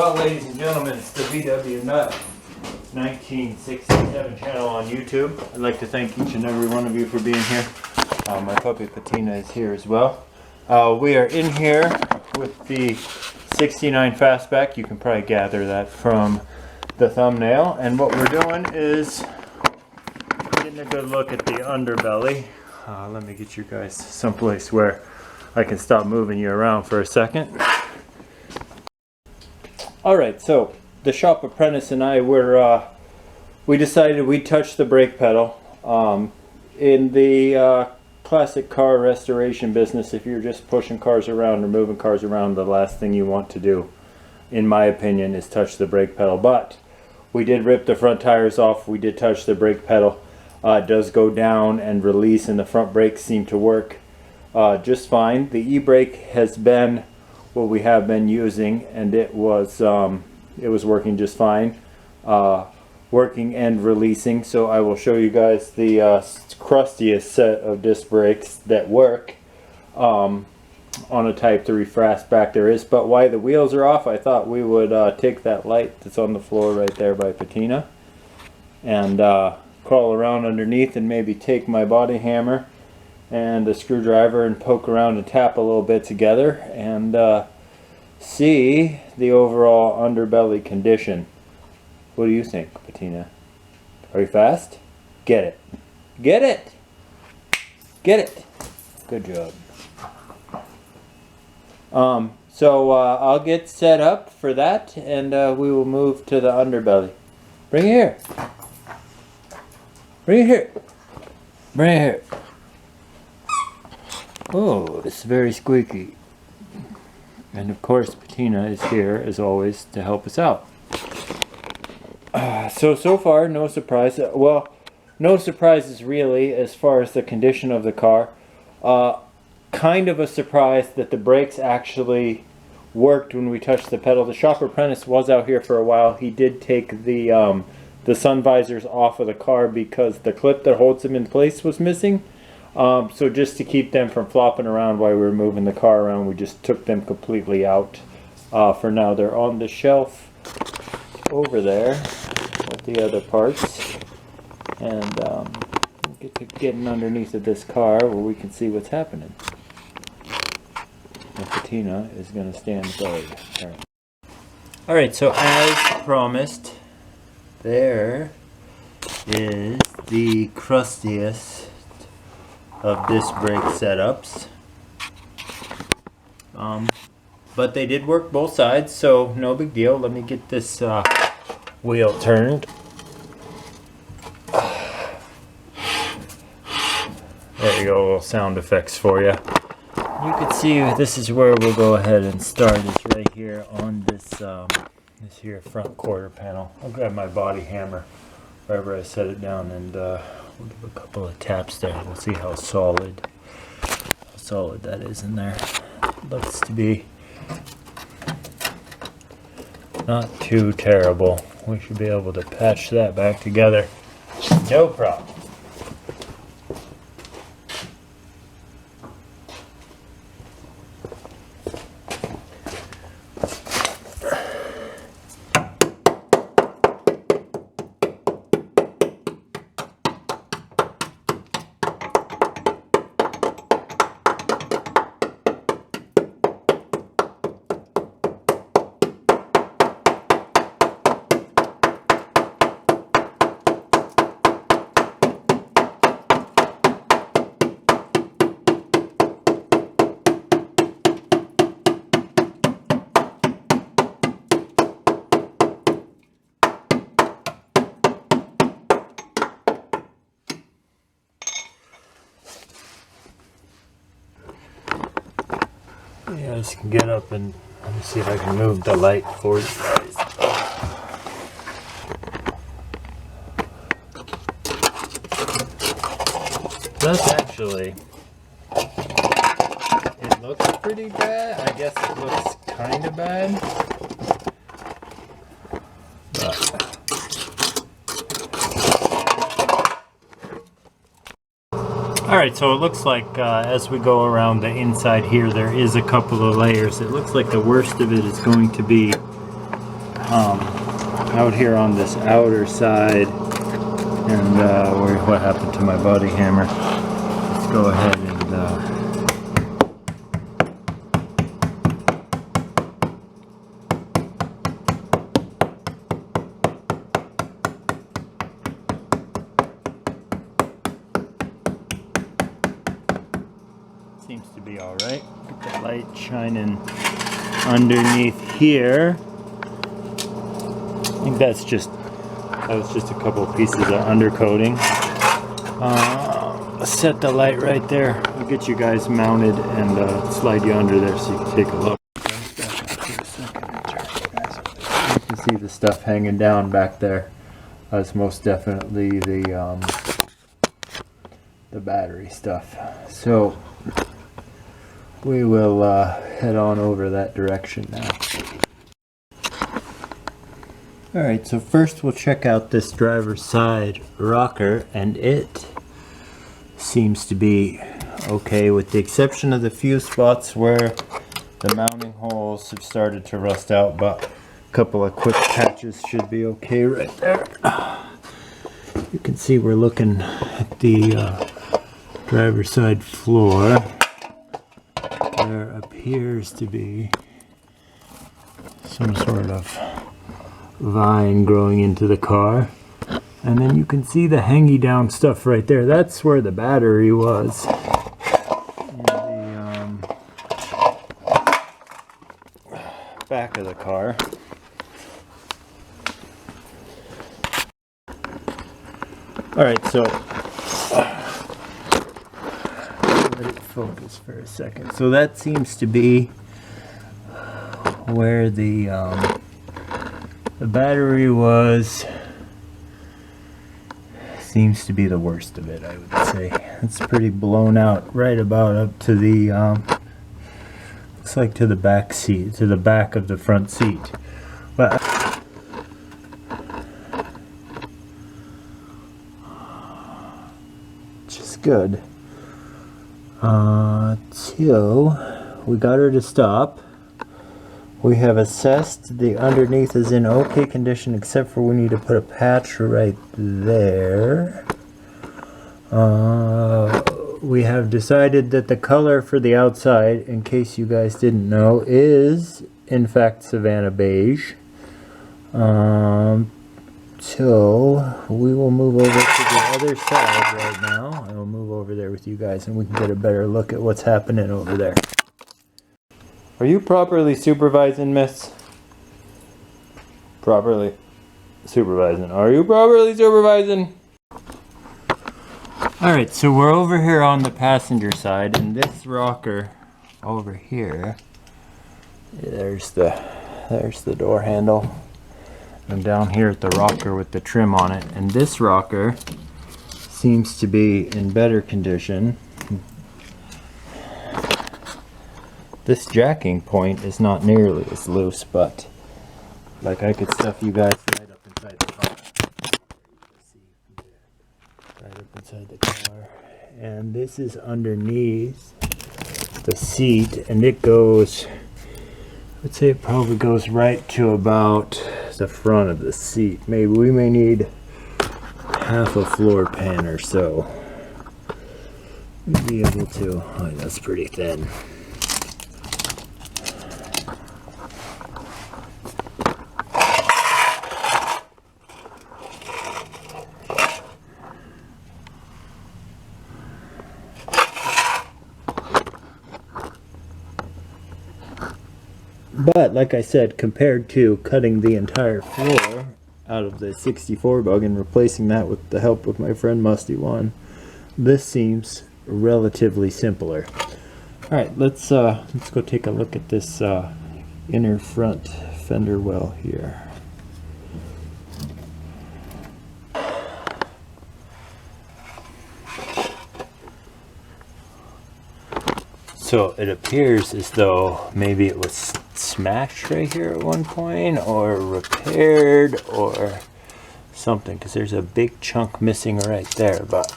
Well, ladies and gentlemen, it's the vwnut 1967 channel on YouTube. I'd like to thank each and every one of you for being here. My puppy Patina is here as well. We are in here with the 69 fastback. You can probably gather that from the thumbnail. And what we're doing is getting a good look at the underbelly. Let me get you guys someplace where I can stop moving you around for a second. Alright, so the shop apprentice and I were, we decided we'd touch the brake pedal. In the classic car restoration business, if you're just pushing cars around or moving cars around, the last thing you want to do, in my opinion, is touch the brake pedal. But we did rip the front tires off, we did touch the brake pedal. It does go down and release, and the front brakes seem to work just fine. The e-brake has been what we have been using, and it was working just fine, working and releasing. So I will show you guys the crustiest set of disc brakes that work on a Type 3 fastback there is. But while the wheels are off, I thought we would take that light that's on the floor right there by Patina and crawl around underneath and maybe take my body hammer and a screwdriver and poke around and tap a little bit together and see the overall underbelly condition. What do you think, Patina? Are you fast? Get it. Get it! Get it! Good job. So I'll get set up for that, and we will move to the underbelly. Bring it here. Bring it here. Bring it here. Oh, it's very squeaky. And of course, Patina is here, as always, to help us out. So far, no surprise. Well, no surprises really as far as the condition of the car. Kind of a surprise that the brakes actually worked when we touched the pedal. The shop apprentice was out here for a while. He did take the sun visors off of the car because the clip that holds them in place was missing. So just to keep them from flopping around while we were moving the car around, we just took them completely out. For now, they're on the shelf over there with the other parts. And get to getting underneath of this car where we can see what's happening. And Patina is going to stand guard. Alright, so as promised, there is the crustiest of disc brake setups, but they did work both sides, so no big deal. Let me get this wheel turned. There you go, little sound effects for you. You can see this is where we'll go ahead and start. It's right here on this this here front quarter panel. I'll grab my body hammer wherever I set it down, and we'll give a couple of taps there. We'll see how solid that is in there. Looks to be not too terrible. We should be able to patch that back together. No problem. You guys can get up and let me see if I can move the light for you guys. That's actually, it looks pretty bad. I guess it looks kind of bad. Alright, so it looks like as we go around the inside here, there is a couple of layers. It looks like the worst of it is going to be out here on this outer side. And what happened to my body hammer? Let's go ahead and seems to be all right. Get the light shining underneath here. I think that was just a couple of pieces of undercoating. Set the light right there. I'll get you guys mounted and slide you under there so you can take a look. You can see the stuff hanging down back there. That's most definitely the battery stuff. So we will head on over that direction now. Alright, so first we'll check out this driver's side rocker, and it seems to be okay with the exception of the few spots where the mounting holes have started to rust out, but a couple of quick patches should be okay right there. You can see we're looking at the driver's side floor. There appears to be some sort of vine growing into the car, and then you can see the hangy down stuff right there. That's where the battery was in the back of the car. Alright, so let it focus for a second. So that seems to be where the battery was. Seems to be the worst of it, I would say. It's pretty blown out right about up to the looks like to the back seat, to the back of the front seat. But which is good. Till we got her to stop. We have assessed the underneath is in okay condition, except for we need to put a patch right there. We have decided that the color for the outside, in case you guys didn't know, is in fact Savannah beige. So we will move over to the other side right now. I will move over there with you guys and we can get a better look at what's happening over there. Are you properly supervising, miss? Properly supervising. Are you properly supervising? Alright, so we're over here on the passenger side, and this rocker over here, there's the door handle. I'm down here at the rocker with the trim on it, and this rocker seems to be in better condition. This jacking point is not nearly as loose, but like I could stuff you guys right up inside the car. Right up inside the car. And this is underneath the seat, and it goes, I would say it probably goes right to about the front of the seat. Maybe we may need half a floor pan or so. Be able to, oh, that's pretty thin. But like I said, compared to cutting the entire floor out of the 64 bug and replacing that with the help of my friend Musty One, this seems relatively simpler. Alright, let's go take a look at this inner front fender well here. So it appears as though maybe it was smashed right here at one point, or repaired, or something, because there's a big chunk missing right there, but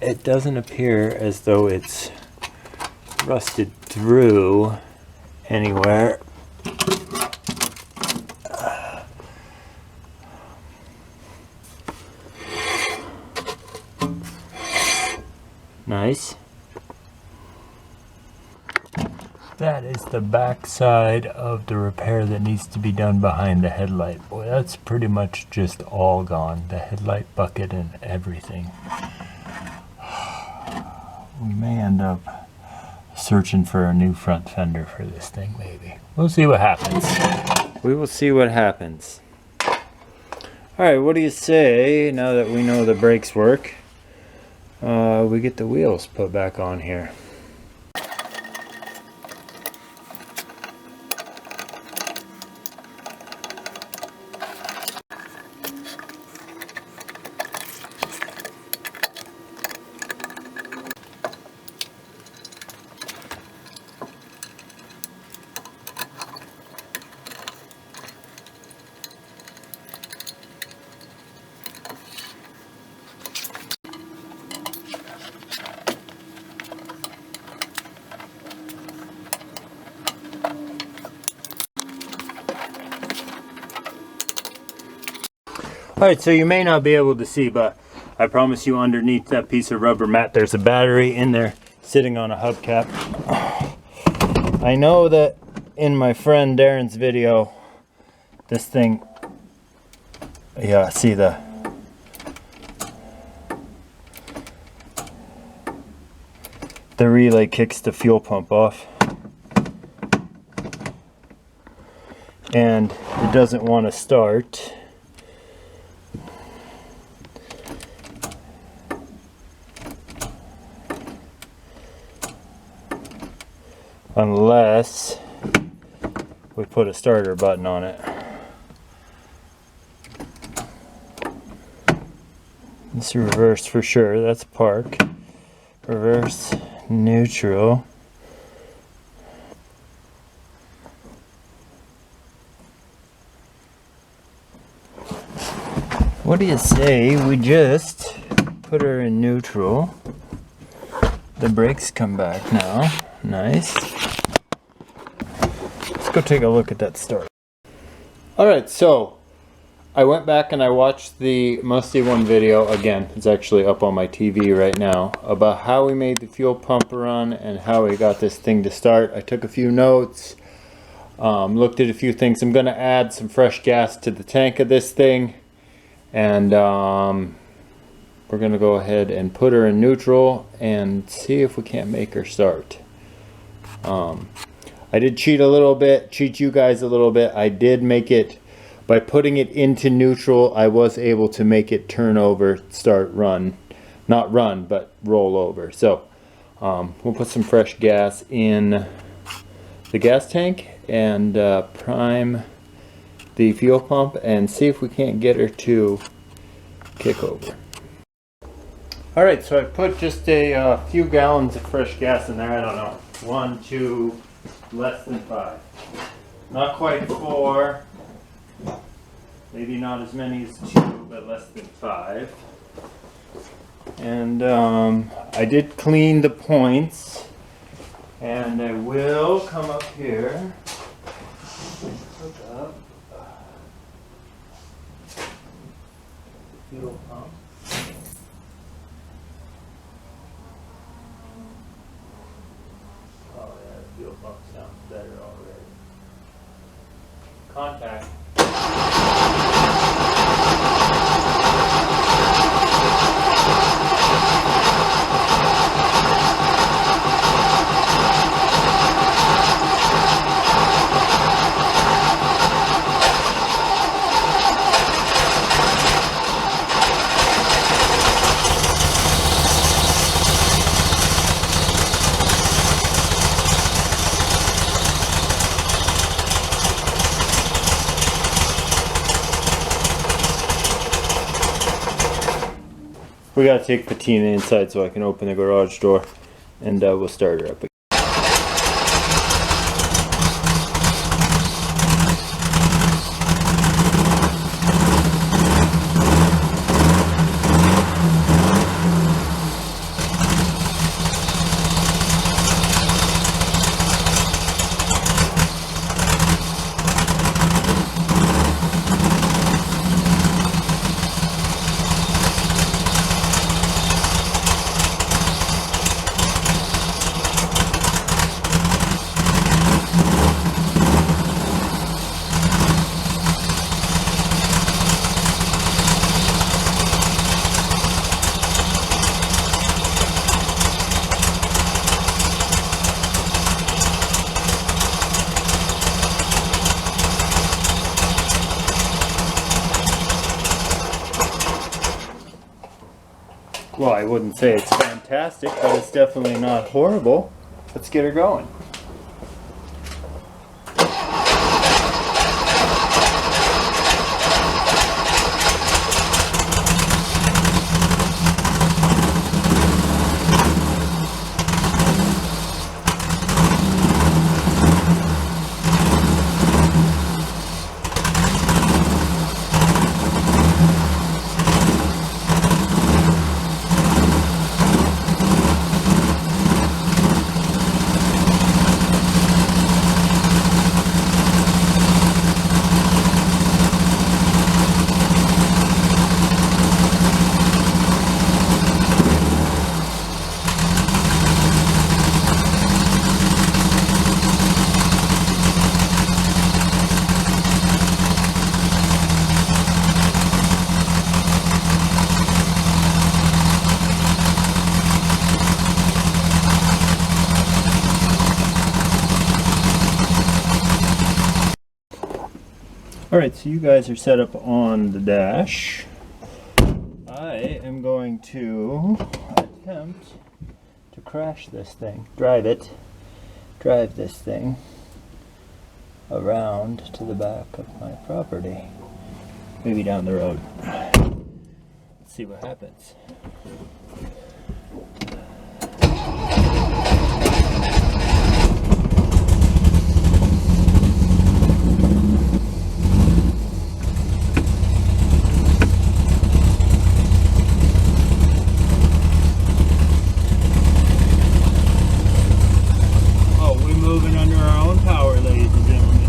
it doesn't appear as though it's rusted through anywhere. nice. That is the back side of the repair that needs to be done behind the headlight. Boy, that's pretty much just all gone. The headlight bucket and everything. We may end up searching for a new front fender for this thing, maybe. We'll see what happens. We will see what happens. Alright, what do you say, now that we know the brakes work, we get the wheels put back on here. Alright, so you may not be able to see, but I promise you underneath that piece of rubber mat there's a battery in there sitting on a hubcap. I know that in my friend Darren's video, this thing, yeah, see the relay kicks the fuel pump off. And it doesn't want to start. Unless we put a starter button on it. It's reverse for sure, that's park. Reverse, neutral. What do you say we just put her in neutral? The brakes come back now. Nice. Let's go take a look at that start. Alright, so I went back and I watched the Musty One video again. It's actually up on my TV right now, about how we made the fuel pump run and how we got this thing to start. I took a few notes, looked at a few things. I'm going to add some fresh gas to the tank of this thing, and we're going to go ahead and put her in neutral and see if we can't make her start. I did cheat you guys a little bit. I did make it, by putting it into neutral, I was able to make it turn over, start, run. Not run, but roll over. So we'll put some fresh gas in the gas tank and prime the fuel pump and see if we can't get her to kick over. Alright, so I put just a few gallons of fresh gas in there. I don't know, 1, 2, less than 5. Not quite 4. Maybe not as many as 2, but less than 5. And I did clean the points. And I will come up here and hook up the fuel pump. Fuel pump sounds better already. Contact. We gotta take Patina inside so I can open the garage door, and we'll start her up again. Well, I wouldn't say it's fantastic, but it's definitely not horrible. Let's get her going. Alright, so you guys are set up on the dash. I am going to attempt to crash this thing. Drive this thing around to the back of my property. Maybe down the road. Let's see what happens. Moving under our own power, ladies and gentlemen.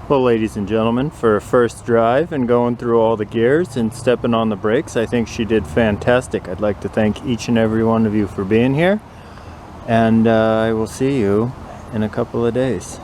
Well, ladies and gentlemen, for a first drive and going through all the gears and stepping on the brakes, I think she did fantastic. I'd like to thank each and every one of you for being here, and I will see you in a couple of days.